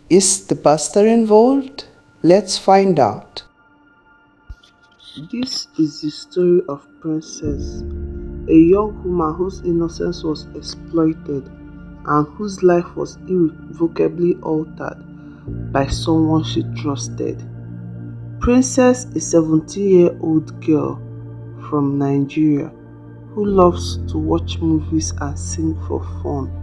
Is the pastor involved? Let's find out. This is the story of Princess, a young woman whose innocence was exploited and whose life was irrevocably altered by someone she trusted. Princess is a 17-year-old girl from Nigeria who loves to watch movies and sing for fun.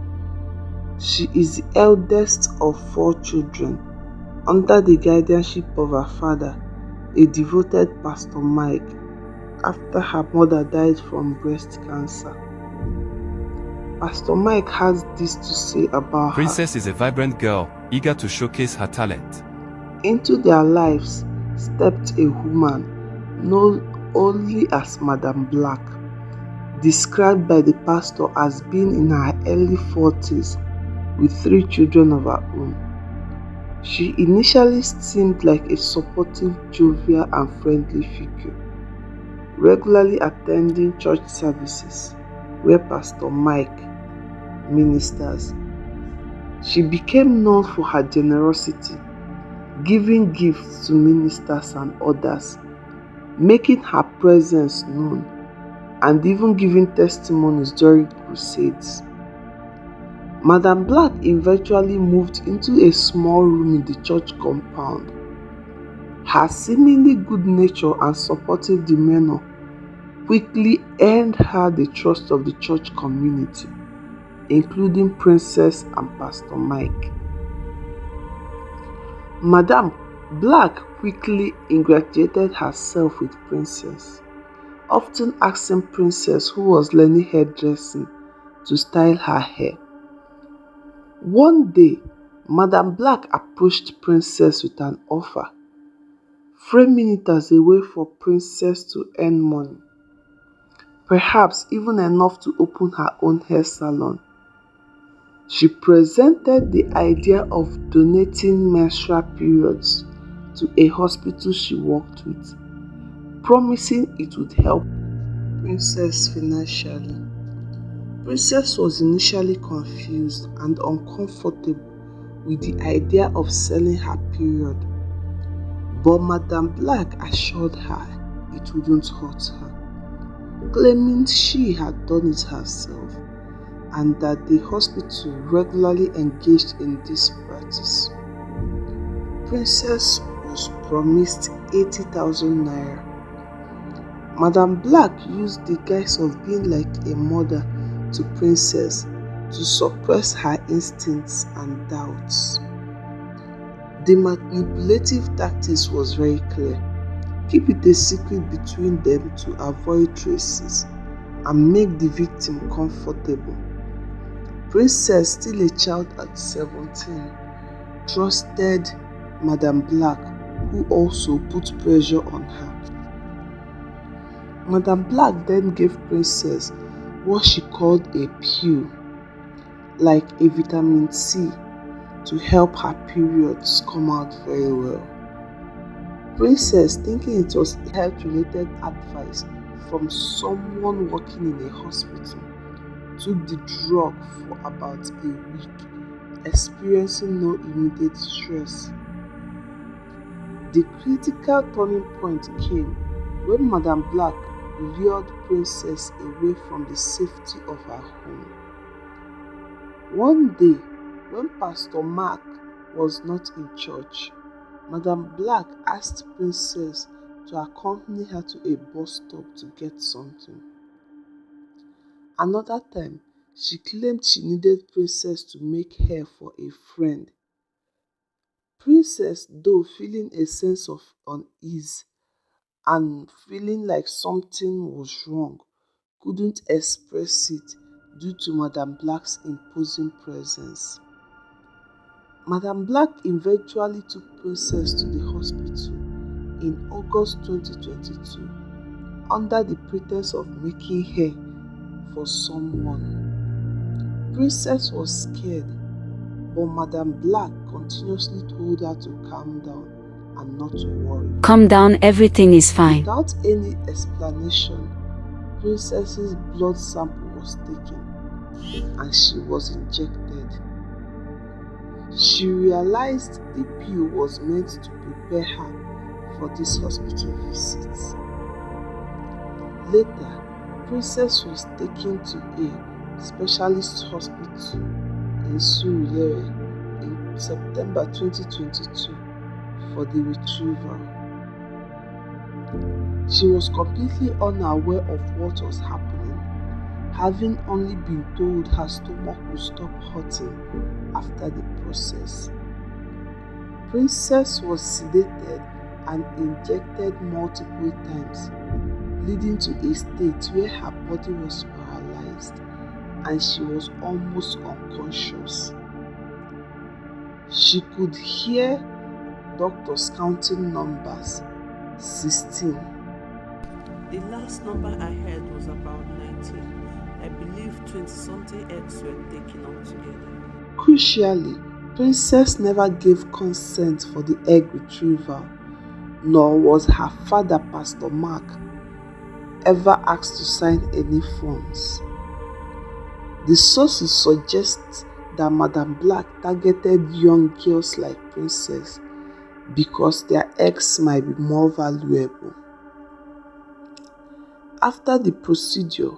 She is the eldest of 4 children under the guardianship of her father, a devoted Pastor Mike, after her mother died from breast cancer. Pastor Mike has this to say about Princess is a vibrant girl, eager to showcase her talent. Into their lives stepped a woman known only as Madam Black, described by the pastor as being in her early 40s with 3 children of her own. She initially seemed like a supportive, jovial and friendly figure, regularly attending church services where Pastor Mike ministers. She became known for her generosity, giving gifts to ministers and others, making her presence known, and even giving testimonies during crusades. Madam Black eventually moved into a small room in the church compound. Her seemingly good nature and supportive demeanor quickly earned her the trust of the church community, including Princess and Pastor Mike. Madam Black quickly ingratiated herself with Princess, often asking Princess, who was learning hairdressing, to style her hair. One day, Madam Black approached Princess with an offer, framing it as a way for Princess to earn money, perhaps even enough to open her own hair salon. She presented the idea of donating menstrual periods to a hospital she worked with, promising it would help Princess financially. Princess was initially confused and uncomfortable with the idea of selling her period, but Madam Black assured her it wouldn't hurt her, claiming she had done it herself and that the hospital regularly engaged in this practice. Princess was promised 80,000 naira. Madam Black used the guise of being like a mother to Princess to suppress her instincts and doubts. The manipulative tactics was very clear. Keep it a secret between them to avoid traces and make the victim comfortable. Princess, still a child at 17, trusted Madam Black, who also put pressure on her. Madam Black then gave Princess what she called a pill, like a vitamin C, to help her periods come out very well. Princess, thinking it was health-related advice from someone working in a hospital, took the drug for about a week, experiencing no immediate stress. The critical turning point came when Madam Black lured Princess away from the safety of her home. One day, when Pastor Mark was not in church, Madam Black asked Princess to accompany her to a bus stop to get something. Another time, she claimed she needed Princess to make hair for a friend. Princess, though feeling a sense of unease and feeling like something was wrong, couldn't express it due to Madam Black's imposing presence. Madam Black eventually took Princess to the hospital in August 2022 under the pretense of making hair for someone. Princess was scared, but Madam Black continuously told her to calm down and not to worry. Calm down, everything is fine. Without any explanation, Princess's blood sample was taken and she was injected. She She realized the pill was meant to prepare her for this hospital visit. Later, Princess was taken to a specialist hospital in Surulere in September 2022 for the retrieval. She was completely unaware of what was happening, having only been told her stomach would stop hurting after the process. Princess was sedated and injected multiple times, leading to a state where her body was paralyzed and she was almost unconscious. She could hear doctors counting numbers, 16. The last number I heard was about 19. I believe 20-something eggs were taken altogether. Crucially, Princess never gave consent for the egg retrieval, nor was her father, Pastor Mark, ever asked to sign any forms. The sources suggest that Madam Black targeted young girls like Princess because their eggs might be more valuable. After the procedure,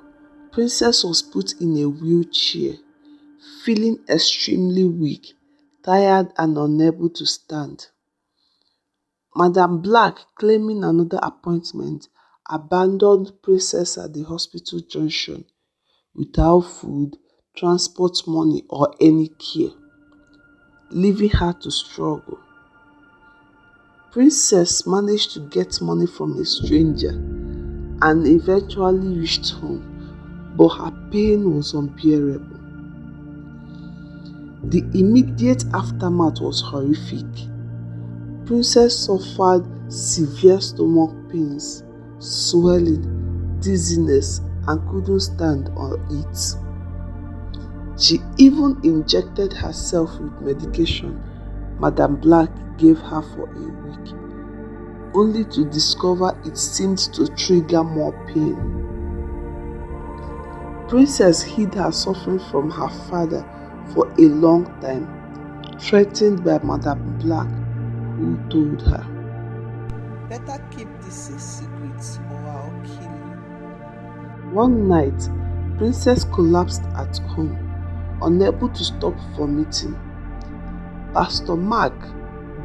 Princess was put in a wheelchair, feeling extremely weak, tired and unable to stand. Madam Black, claiming another appointment, abandoned Princess at the hospital junction without food, transport money or any care, leaving her to struggle. Princess managed to get money from a stranger and eventually reached home, but her pain was unbearable. The immediate aftermath was horrific. Princess suffered severe stomach pains, swelling, dizziness, and couldn't stand or eat. She even injected herself with medication Madam Black gave her for a week, only to discover it seemed to trigger more pain. Princess hid her suffering from her father for a long time, threatened by Madam Black, who told her, "Better keep this a secret or I'll kill you." One night, Princess collapsed at home, unable to stop vomiting. Pastor Mark,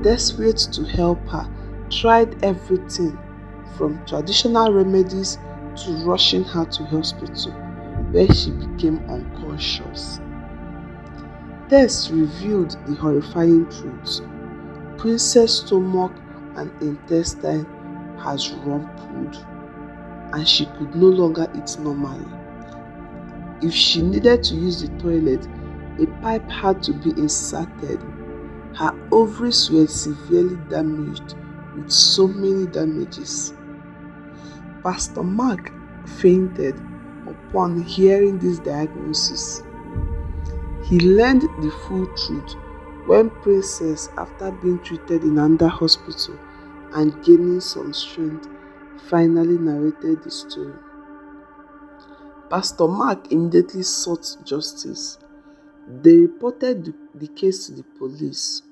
desperate to help her, tried everything from traditional remedies to rushing her to hospital, where she became unconscious. Tests revealed the horrifying truth. Princess' stomach and intestine has rumpled, and she could no longer eat normally. If she needed to use the toilet, a pipe had to be inserted. Her ovaries were severely damaged with so many damages. Pastor Mark fainted upon hearing this diagnosis. He learned the full truth when Princess, after being treated in another hospital and gaining some strength, finally narrated the story. Pastor Mark immediately sought justice. They reported the case to the police.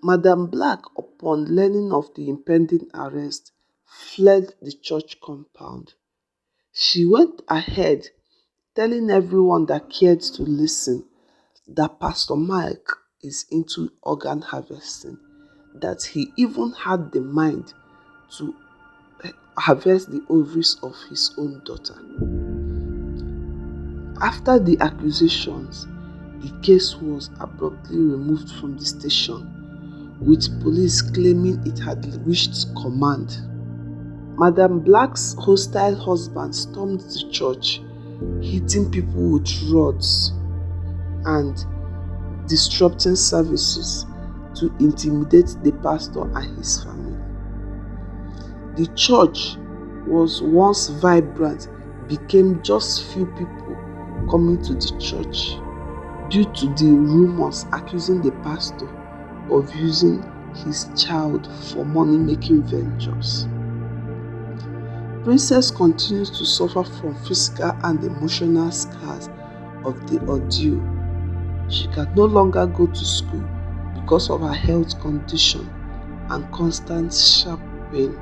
Madam Black, upon learning of the impending arrest, fled the church compound. She went ahead, telling everyone that cared to listen that Pastor Mark is into organ harvesting, that he even had the mind to harvest the ovaries of his own daughter. After the accusations, the case was abruptly removed from the station, with police claiming it had reached command. Madam Black's hostile husband stormed the church, hitting people with rods and disrupting services to intimidate the pastor and his family. The church was once vibrant, became just few people coming to the church due to the rumors accusing the pastor of using his child for money-making ventures. Princess continues to suffer from physical and emotional scars of the ordeal. She can no longer go to school because of her health condition and constant sharp pain.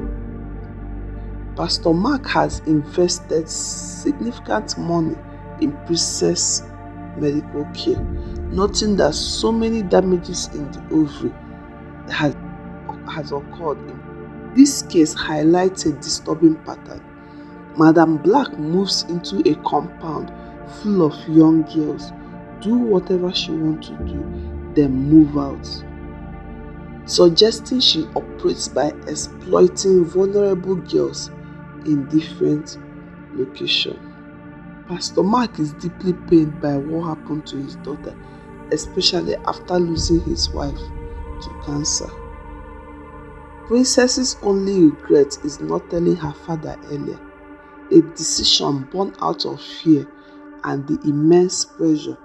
Pastor Mark has invested significant money in Princess' medical care, noting that so many damages in the ovary has occurred. This case highlights a disturbing pattern. Madam Black moves into a compound full of young girls, do whatever she wants to do, then move out, suggesting she operates by exploiting vulnerable girls in different locations. Pastor Mark is deeply pained by what happened to his daughter, especially after losing his wife to cancer. Princess's only regret is not telling her father earlier, a decision born out of fear and the immense pressure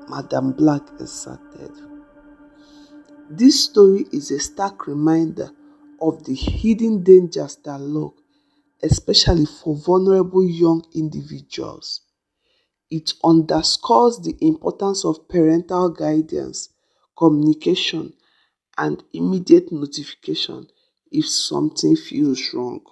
Madam Black exerted. This story is a stark reminder of the hidden dangers that lurk, especially for vulnerable young individuals. It underscores the importance of parental guidance, communication, and immediate notification if something feels wrong.